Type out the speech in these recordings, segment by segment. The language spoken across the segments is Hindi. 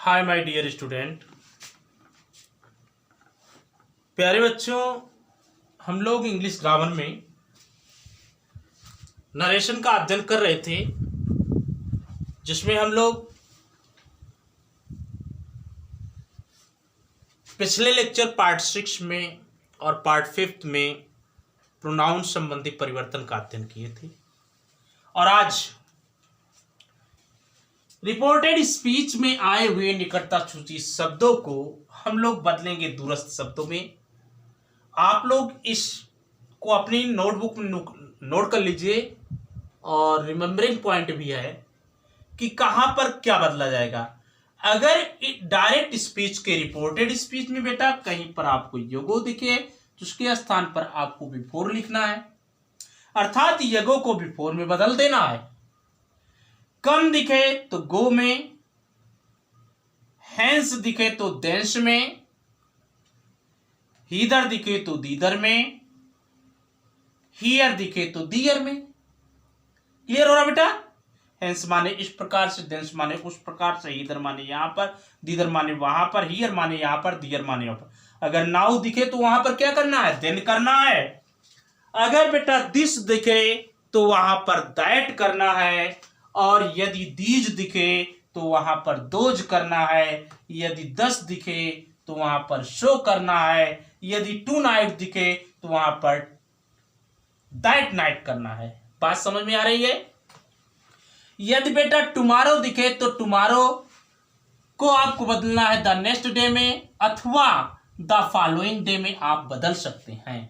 Hi my dear student. प्यारे बच्चों, हम लोग इंग्लिश ग्रामर में नरेशन का अध्ययन कर रहे थे, जिसमें हम लोग पिछले लेक्चर पार्ट 6 में और पार्ट 5 में प्रोनाउन संबंधी परिवर्तन का अध्ययन किए थे। और आज रिपोर्टेड स्पीच में आए हुए निकटता सूची शब्दों को हम लोग बदलेंगे दूरस्थ शब्दों में। आप लोग इसको अपनी नोटबुक में नोट कर लीजिए और रिमेम्बरिंग पॉइंट भी है कि कहां पर क्या बदला जाएगा। अगर डायरेक्ट स्पीच के रिपोर्टेड स्पीच में बेटा कहीं पर आपको यगो दिखे तो उसके स्थान पर आपको बिफोर लिखना है, अर्थात यगो को बिफोर में बदल देना है। कम दिखे तो गो में, हैंस दिखे तो देंस में, हीदर दिखे तो दीदर में, हियर दिखे तो दियर में। क्लियर हो रहा बेटा? हैंस माने इस प्रकार से, देंस माने उस प्रकार से, हीदर माने यहां पर, दीदर माने वहां पर, हियर माने यहां पर, दियर माने यहां पर। अगर नाउ दिखे तो वहां पर क्या करना है? देन करना है। अगर बेटा दिस दिखे तो वहां पर दैट करना है, और यदि दीज दिखे तो वहां पर दोज करना है। यदि 10 दिखे तो वहां पर शो करना है। यदि टू नाइट दिखे तो वहां पर दैट नाइट करना है। बात समझ में आ रही है? यदि बेटा टुमारो दिखे तो टुमारो को आपको बदलना है द नेक्स्ट डे में, अथवा द फॉलोइंग डे में आप बदल सकते हैं।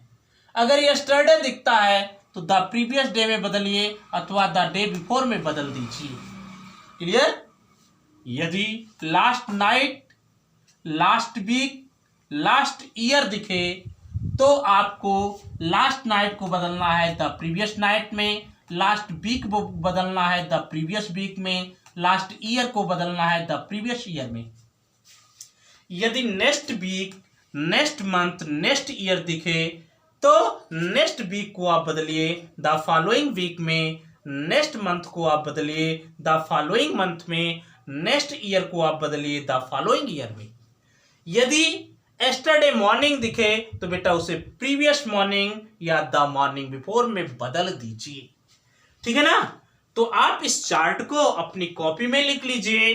अगर यस्टरडे दिखता है तो द प्रीवियस डे में बदलिए अथवा द डे बिफोर में बदल दीजिए। क्लियर? यदि last night, last week, last year दिखे तो आपको लास्ट नाइट को बदलना है द प्रीवियस नाइट में, लास्ट वीक को बदलना है द प्रीवियस वीक में, लास्ट ईयर को बदलना है द प्रीवियस ईयर में। यदि next week, next month, next year दिखे तो नेक्स्ट वीक को आप बदलिए द फॉलोइंग वीक में, नेक्स्ट मंथ को आप बदलिए द फॉलोइंग मंथ में, नेक्स्ट ईयर को आप बदलिए द फॉलोइंग ईयर में। यदि एस्टरडे मॉर्निंग दिखे तो बेटा उसे प्रीवियस मॉर्निंग या द मॉर्निंग बिफोर में बदल दीजिए। ठीक है ना? तो आप इस चार्ट को अपनी कॉपी में लिख लीजिए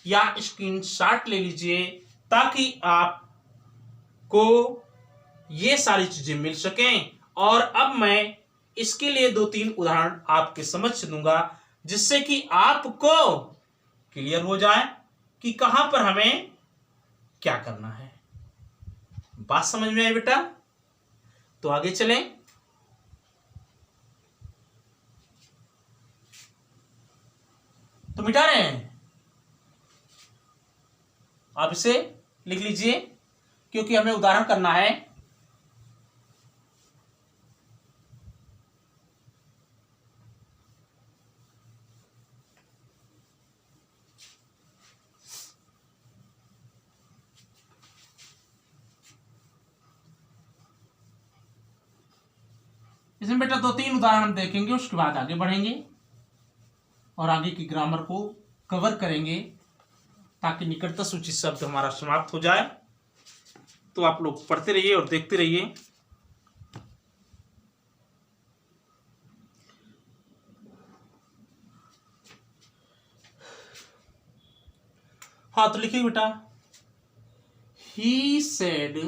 या स्क्रीनशॉट ले लीजिए, ताकि आपको ये सारी चीजें मिल सकें। और अब मैं इसके लिए 2-3 उदाहरण आपके समक्ष दूंगा, जिससे कि आपको क्लियर हो जाए कि कहां पर हमें क्या करना है। बात समझ में आई बेटा? तो आगे चलें। तो मिटा रहे हैं, आप इसे लिख लीजिए क्योंकि हमें उदाहरण करना है। इसमें बेटा 2-3 उदाहरण हम देखेंगे, उसके बाद आगे बढ़ेंगे और आगे की ग्रामर को कवर करेंगे, ताकि निकटता सूची शब्द हमारा समाप्त हो जाए। तो आप लोग पढ़ते रहिए और देखते रहिए। हाँ, तो लिखिए बेटा, he said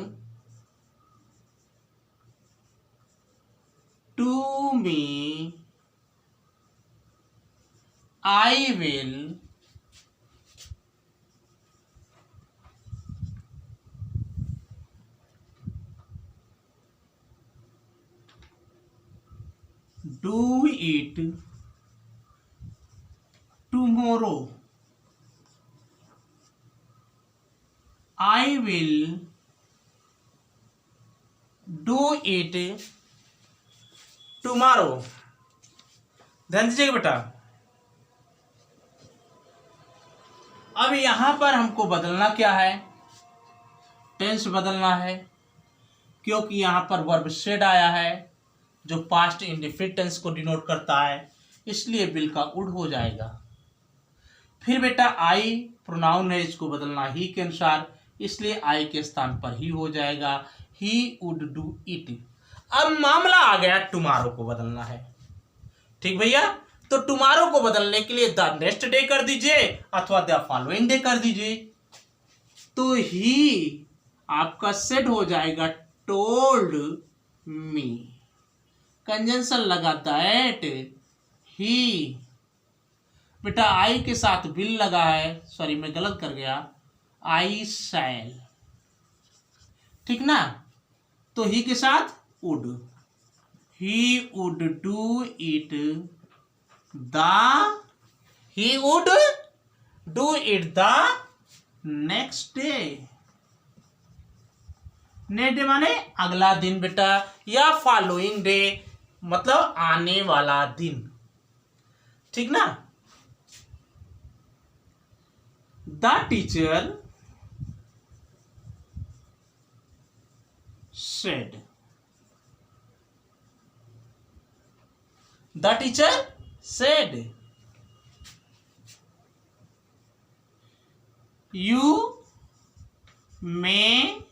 to me I will do it tomorrow. I will do it tomorrow. ध्यान दीजिएगा बेटा। अब यहां पर हमको बदलना क्या है? टेंस बदलना है, क्योंकि यहां पर वर्ब सेड आया है जो पास्ट इंडेफिनिट टेंस को डिनोट करता है, इसलिए बिल का उड हो जाएगा। फिर बेटा आई प्रोनाउन है, इसको बदलना ही के अनुसार, इसलिए आई के स्थान पर ही हो जाएगा, ही वुड डू इट। अब मामला आ गया टुमारो को बदलना है। ठीक भैया, तो टुमारो को बदलने के लिए द नेक्स्ट डे कर दीजिए अथवा द फॉलोइंग डे कर दीजिए। तो ही आपका सेड हो जाएगा टोल्ड मी, कंजंक्शन लगा दैट, ही, बेटा आई के साथ विल लगा है, सॉरी मैं गलत कर गया, आई शैल, ठीक ना। तो ही के साथ would, he would do it the, he would do it the next day. Next day माने अगला दिन बेटा, या फॉलोइंग डे मतलब आने वाला दिन, ठीक ना। The teacher said, the teacher said, you may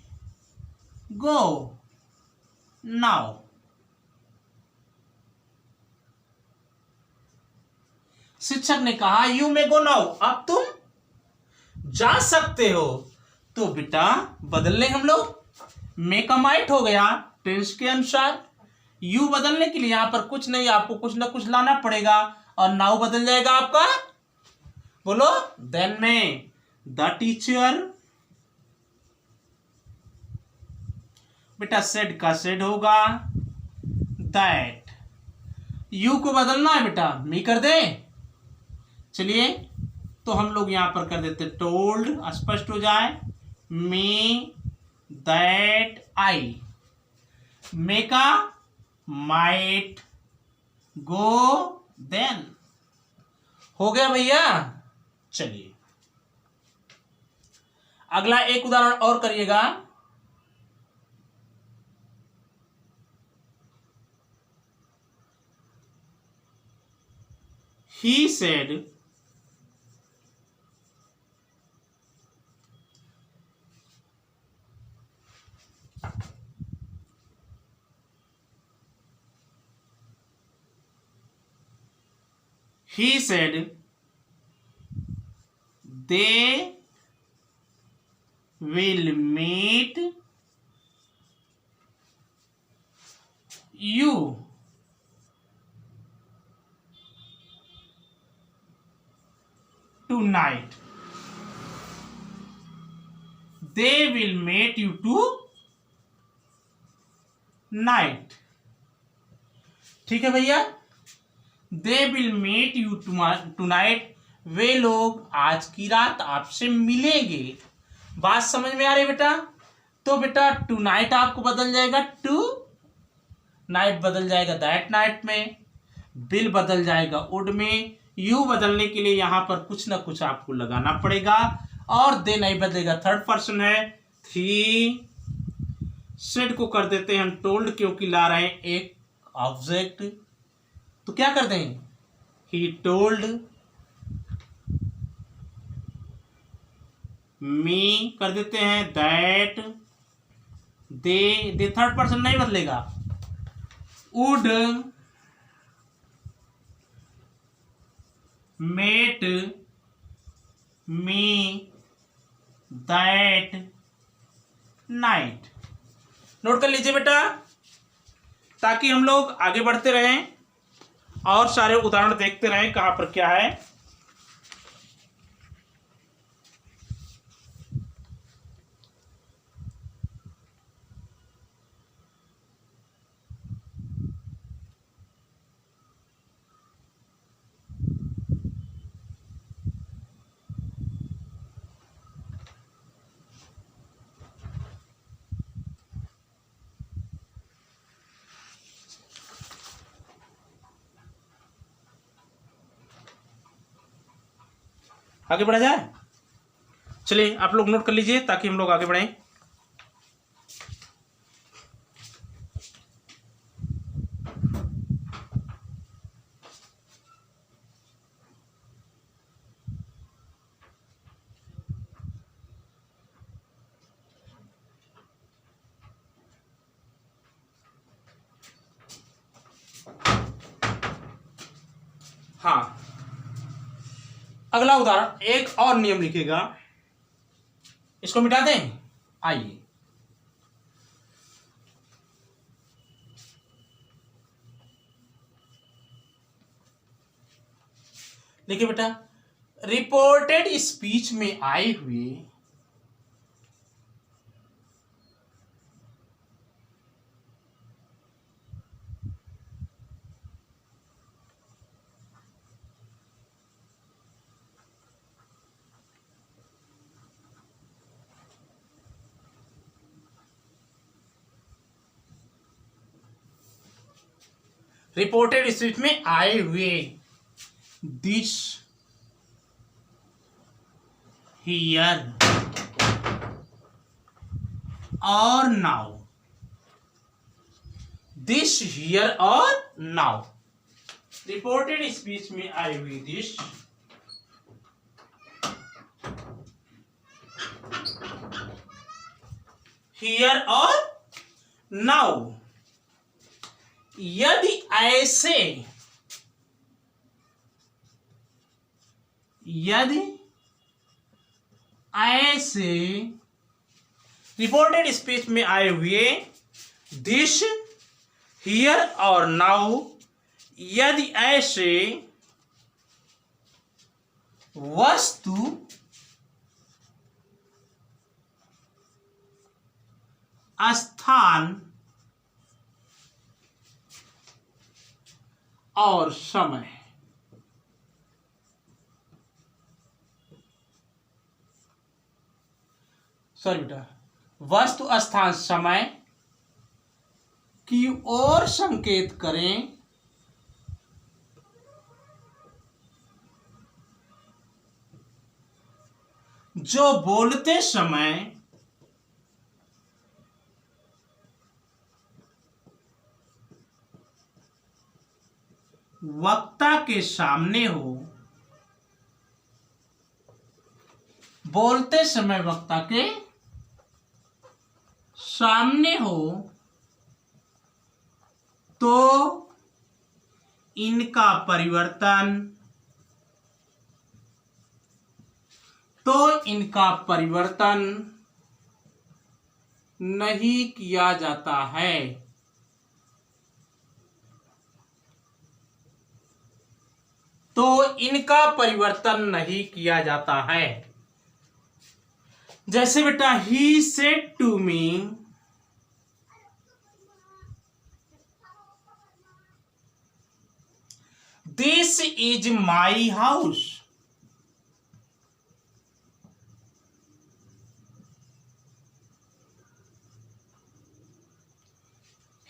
go now। शिक्षक ने कहा यू मे गो नाउ, अब तुम जा सकते हो। तो बेटा बदल लें हम लोग, मे का माइट हो गया टेंस के अनुसार, यू बदलने के लिए यहां पर कुछ नहीं, आपको कुछ ना कुछ लाना पड़ेगा, और नाउ बदल जाएगा आपका, बोलो देन में द टीचर, बेटा सेड का सेड होगा, दैट, यू को बदलना है बेटा, मी कर दे। चलिए तो हम लोग यहां पर कर देते टोल्ड, स्पष्ट हो जाए, मी दैट आई, मे का माइट, गो देन, हो गया भैया। चलिए अगला एक उदाहरण और करिएगा। He said, he said they will meet you tonight, they will meet you tonight। ठीक है भैया, they will meet you tonight, वे लोग आज की रात आपसे मिलेंगे। बात समझ में आ रही बेटा। तो बेटा टू नाइट आपको बदल जाएगा टू नाइट, बदल जाएगा दैट नाइट में, विल बदल जाएगा वुड में, यू बदलने के लिए यहां पर कुछ ना कुछ आपको लगाना पड़ेगा, और दे नहीं बदलेगा, थर्ड पर्सन है, थी, सेड को कर देते हैं हम टोल्ड, क्योंकि ला रहे हैं एक ऑब्जेक्ट, तो क्या कर दें, ही टोल्ड मी कर देते हैं, दैट, दे थर्ड पर्सन नहीं बदलेगा, would met me that night. Note कर लीजिए बेटा, ताकि हम लोग आगे बढ़ते रहें और सारे उदाहरण देखते रहें कहां पर क्या है। आगे बढ़ा जाए। चलिए आप लोग नोट कर लीजिए ताकि हम लोग आगे बढ़ें। हाँ, अगला उदाहरण, एक और नियम लिखेगा, इसको मिटा दें। आइए, देखिए बेटा, रिपोर्टेड स्पीच में आए हुए स्पीच में आए हुए दिस हियर और नाउ, दिस हियर और नाउ, रिपोर्टेड स्पीच में आई हुई दिस हियर और नाउ, यदि ऐसे रिपोर्टेड स्पीच में आए हुए दिस हियर और नाउ, यदि ऐसे वस्तु स्थान और समय बेटा, वस्तु स्थान समय की ओर संकेत करें, जो बोलते समय वक्ता के सामने हो, बोलते समय वक्ता के सामने हो, तो इनका परिवर्तन नहीं किया जाता है। जैसे बेटा, he said to me this is my house,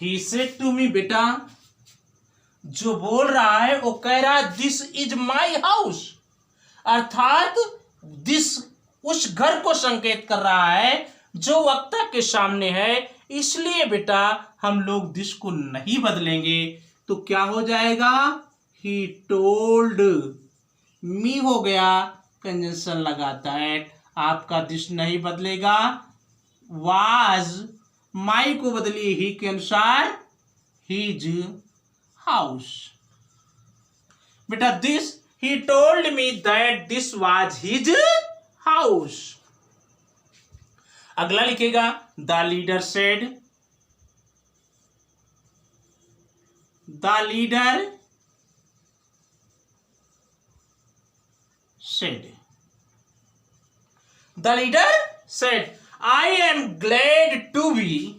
he said to me, बेटा जो बोल रहा है वो कह रहा है दिस इज माई हाउस, अर्थात दिस उस घर को संकेत कर रहा है जो वक्ता के सामने है। इसलिए बेटा हम लोग दिस को नहीं बदलेंगे, तो क्या हो जाएगा, ही टोल्ड मी हो गया, कंजंक्शन लगा दैट, आपका दिस नहीं बदलेगा। वाज माई को बदलिए ही के अनुसार, हिज हाउस। बेटा this, he told me that this was his house. अगला लिखेगा, the leader said, the leader said, the leader said, I am glad to be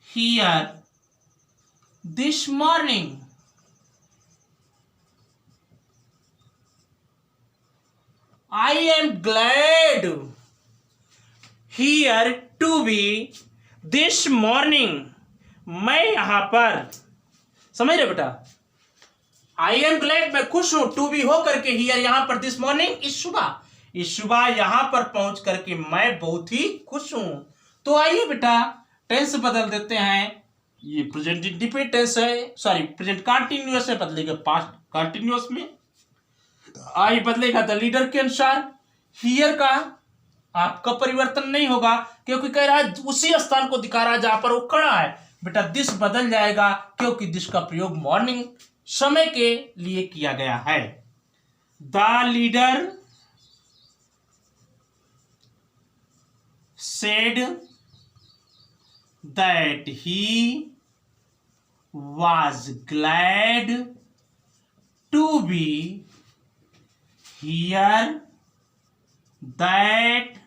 here this morning. I am glad here to be this morning. मैं यहां पर, समझ रहे बेटा, आई एम ग्लैड मैं खुश हूं, टू बी हो करके, हियर यहां पर, दिस मॉर्निंग इस सुबह यहां पर पहुंच करके मैं बहुत ही खुश हूं। तो आइए बेटा टेंस बदल देते हैं, ये प्रेजेंट इंडिफिनिट टेंस है, सॉरी प्रेजेंट कंटिन्यूअस है, बदलेगा पास्ट कंटिन्यूअस में। आई बदलेगा द लीडर के अनुसार, हियर का आपका परिवर्तन नहीं होगा, क्योंकि कह रहा है उसी स्थान को दिखा रहा है जहां पर वो खड़ा है। बेटा दिस बदल जाएगा, क्योंकि दिस का प्रयोग मॉर्निंग समय के लिए किया गया है। The leader said that he was glad to be here that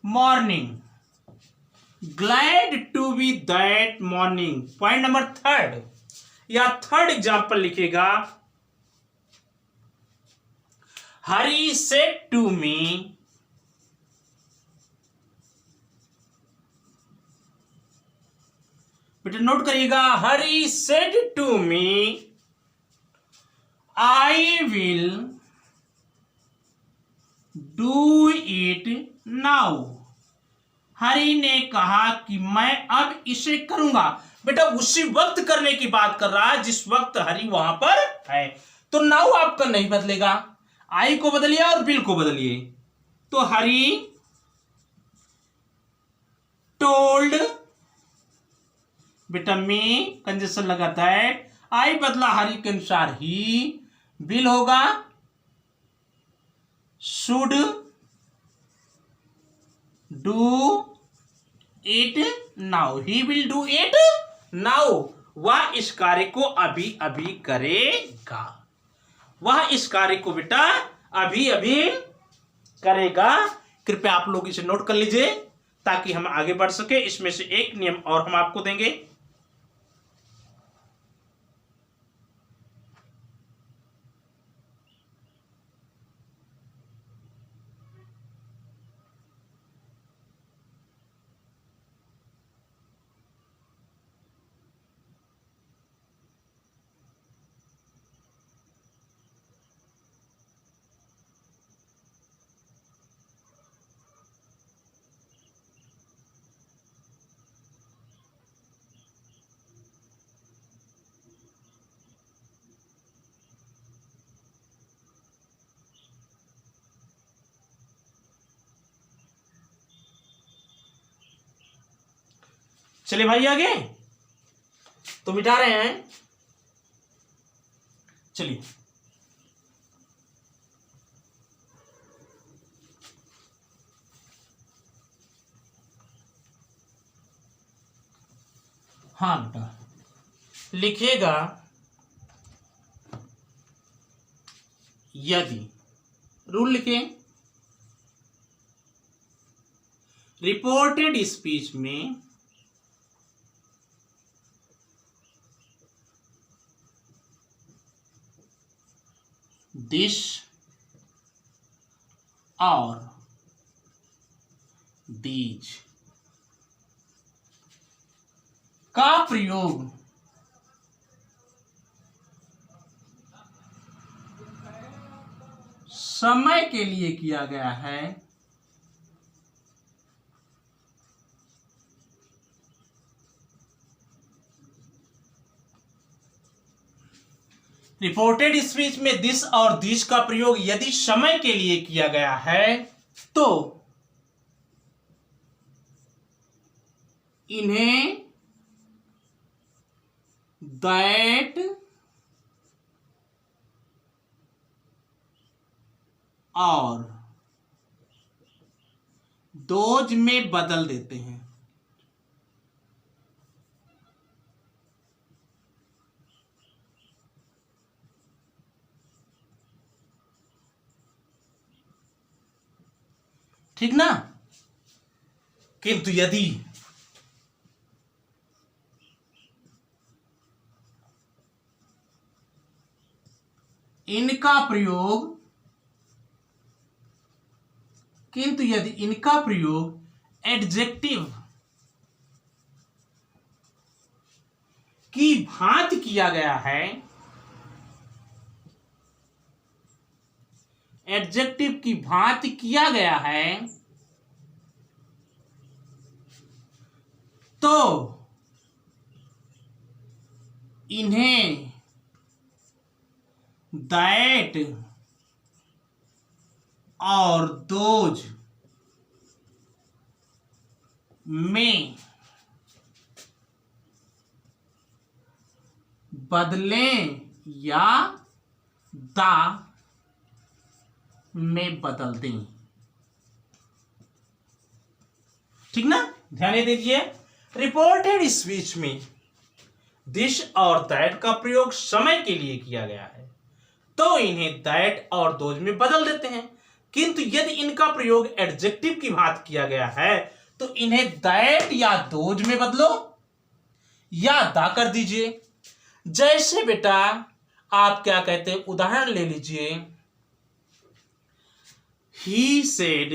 morning. Glad to be that morning. Point number third या थर्ड एग्जाम्पल लिखेगा, हरी said to me, बेटा नोट करिएगा, Hari said to me I will do it now. Hari ने कहा कि मैं अब इसे करूंगा। बेटा उसी वक्त करने की बात कर रहा है जिस वक्त हरी वहां पर है, तो नाउ आपका नहीं बदलेगा, आई को बदलिए और विल को बदलिए। तो हरी टोल्ड, बेटा में कंजेशन लगा दैट, आई बदला हरी के अनुसार ही, विल होगा should do it now, he will do it now. वह इस कार्य को अभी अभी करेगा, वह इस कार्य को बेटा अभी अभी करेगा। कृपया आप लोग इसे नोट कर लीजिए ताकि हम आगे बढ़ सके। इसमें से एक नियम और हम आपको देंगे। चलिए भाई आगे तो मिटा रहे हैं। चलिए हाँ बेटा लिखिएगा, यदि रूल लिखे, रिपोर्टेड स्पीच में दिस और दीज का प्रयोग समय के लिए किया गया है, रिपोर्टेड स्पीच में दिस और दिस का प्रयोग यदि समय के लिए किया गया है तो इन्हें दैट और दोज में बदल देते हैं। ठीक ना? किंतु यदि इनका प्रयोग एडजेक्टिव की भांति किया गया है, एडजेक्टिव की भांति किया गया है, तो इन्हें दैट और दोज में बदलें या दा में बदल दें। ठीक ना, ध्यान दीजिए। रिपोर्टेड स्पीच में दिस और दैट का प्रयोग समय के लिए किया गया है तो इन्हें दैट और दोज में बदल देते हैं, किंतु यदि इनका प्रयोग एडजेक्टिव की बात किया गया है तो इन्हें दैट या दोज में बदलो या दा कर दीजिए। जैसे बेटा आप क्या कहते हैं, उदाहरण ले लीजिए। He said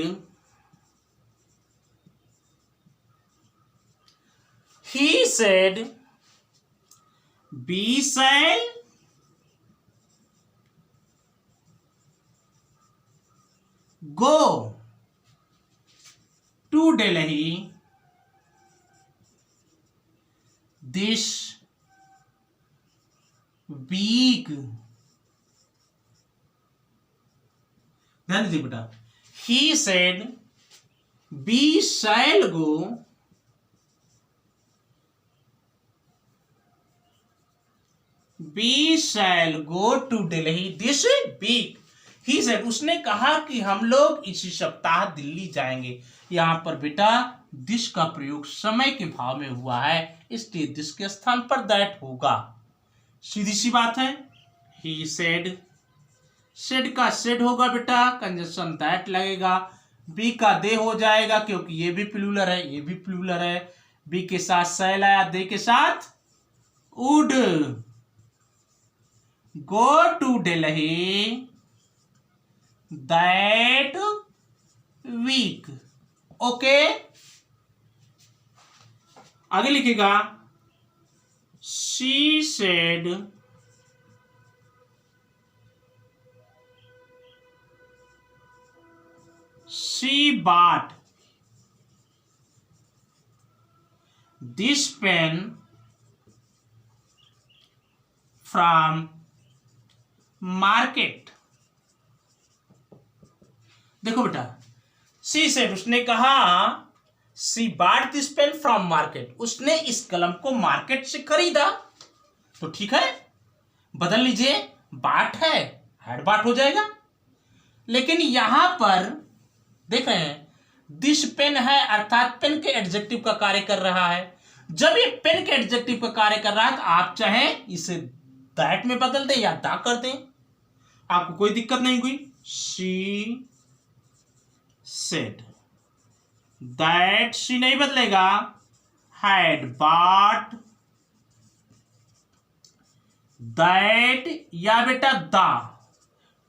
we shall go to Delhi this week। ध्यान दीजिए बेटा, he said we shall go to Delhi this week। He said, उसने कहा कि हम लोग इसी सप्ताह दिल्ली जाएंगे। यहां पर बेटा दिस का प्रयोग समय के भाव में हुआ है, इसलिए दिस के स्थान पर दैट होगा। सीधी सी बात है। He said, सेड का सेड होगा बेटा, कंजक्शन दैट लगेगा। बी का दे हो जाएगा क्योंकि ये भी प्लूरल है, ये भी प्लूरल है। बी के साथ शैल आया, दे के साथ would go to Delhi that week। Okay, आगे लिखेगा she said she bought this pen from market. देखो बेटा, सी सेड उसने कहा, she bought this pen from market, उसने इस कलम को मार्केट से खरीदा। तो ठीक है, बदल लीजिए, बाट है हैड बाट हो जाएगा। लेकिन यहां पर देख रहे हैं दिस पेन है अर्थात पेन के एडजेक्टिव का कार्य कर रहा है। जब ये पेन के एडजेक्टिव का कार्य कर रहा है तो आप चाहे इसे दैट में बदल दें या दा कर दें, आपको कोई दिक्कत नहीं हुई। शी सेड दैट, शी नहीं बदलेगा, हैड बॉट दैट या बेटा दा,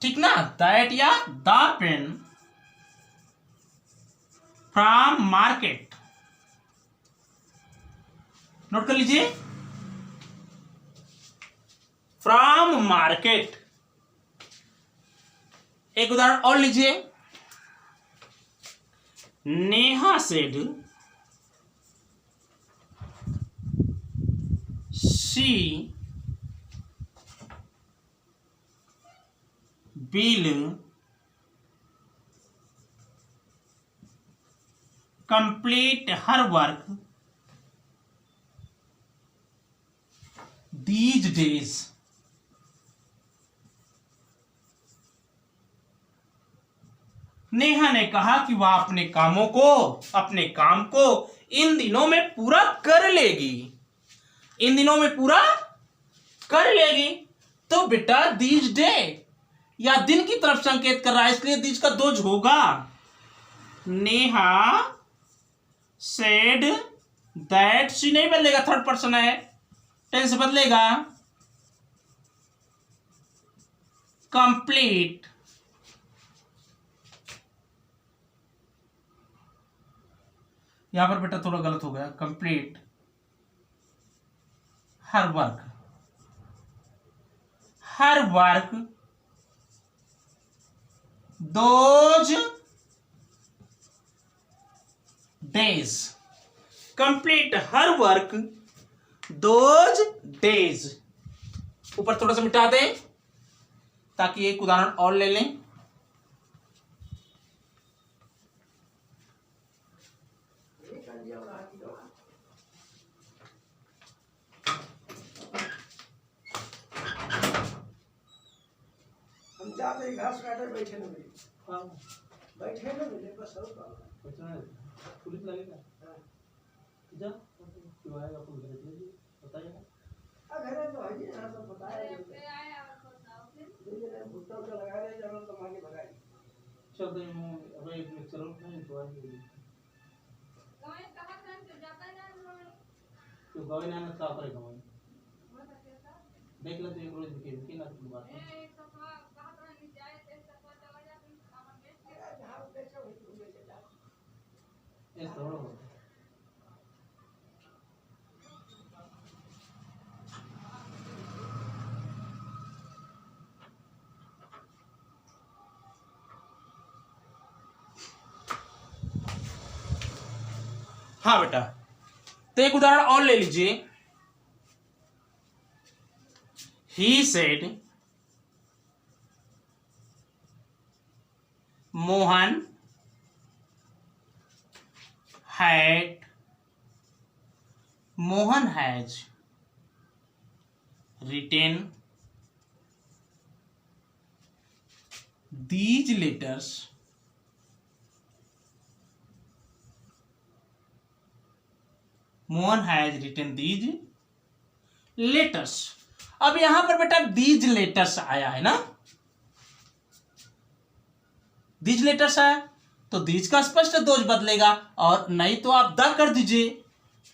ठीक ना, दैट या दा पेन फ्रॉम मार्केट। नोट कर लीजिए, फ्रॉम मार्केट। एक उदाहरण और लीजिए। Neha said she will complete her work these days. Neha ने कहा कि वह अपने काम को इन दिनों में पूरा कर लेगी, इन दिनों में पूरा कर लेगी। तो बेटा दीज डे या दिन की तरफ संकेत कर रहा है, इसलिए दीज का दोज होगा। नेहा सेड दैट, शी नहीं बदलेगा, थर्ड पर्सन है, टेंस बदलेगा। कंप्लीट यहां पर बेटा थोड़ा गलत हो गया, complete her work those days, complete her work those days. ऊपर थोड़ा सा मिटा दें ताकि एक उदाहरण और ले लें। बात है, घास काटे बैठे न मिले, हाँ बैठे न मिले, बस और बात है। बैठना है, पुलिस लगेगा। हाँ। जा क्यों आएगा, अपन घर दे दी बताइएगा। घरे तो है यहाँ सब बताया, भुट्टा उट्टा लगा रहे जब तो मांगे भगाई। चल दे अब एक लेक्चर और नहीं तो आएंगे तो गाँव ना का करेगा मैं देख लेते एक रोज के ना की बात है। ये थोड़ा बहुत हाँ बेटा, तो एक उदाहरण और ले लीजिए। He said Mohan has written these letters Mohan has written these letters. अब यहां पर बेटा दीज लेटर्स आया है ना, दीज लेटर्स आया तो दीज का स्पष्ट दोष बदलेगा, और नहीं तो आप द कर दीजिए।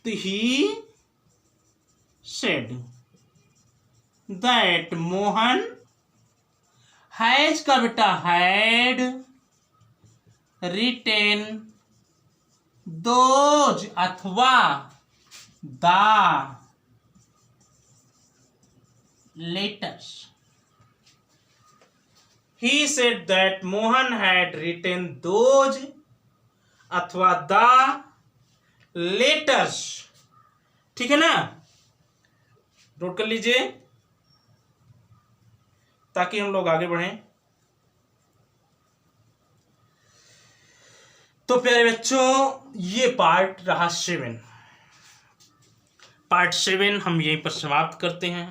तो he said that Mohan has का बेटा हैड रिटेन दोज अथवा the letters. He said that Mohan had written those अथवा द लेटर्स। ठीक है ना, नोट कर लीजिए ताकि हम लोग आगे बढ़ें। तो प्यारे बच्चों, ये पार्ट रहा 7। पार्ट 7 हम यहीं पर समाप्त करते हैं।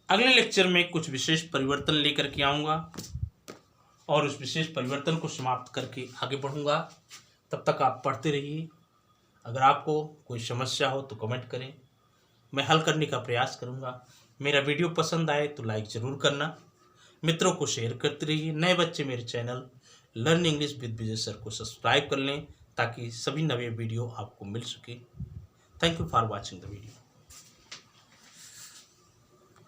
अगले लेक्चर में कुछ विशेष परिवर्तन लेकर के आऊँगा और उस विशेष परिवर्तन को समाप्त करके आगे बढ़ूँगा। तब तक आप पढ़ते रहिए। अगर आपको कोई समस्या हो तो कमेंट करें, मैं हल करने का प्रयास करूँगा। मेरा वीडियो पसंद आए तो लाइक ज़रूर करना, मित्रों को शेयर करते रहिए। नए बच्चे मेरे channel learn English with Vijay sir को सब्सक्राइब कर लें ताकि सभी नए वीडियो आपको मिल सके। Thank you for watching the video.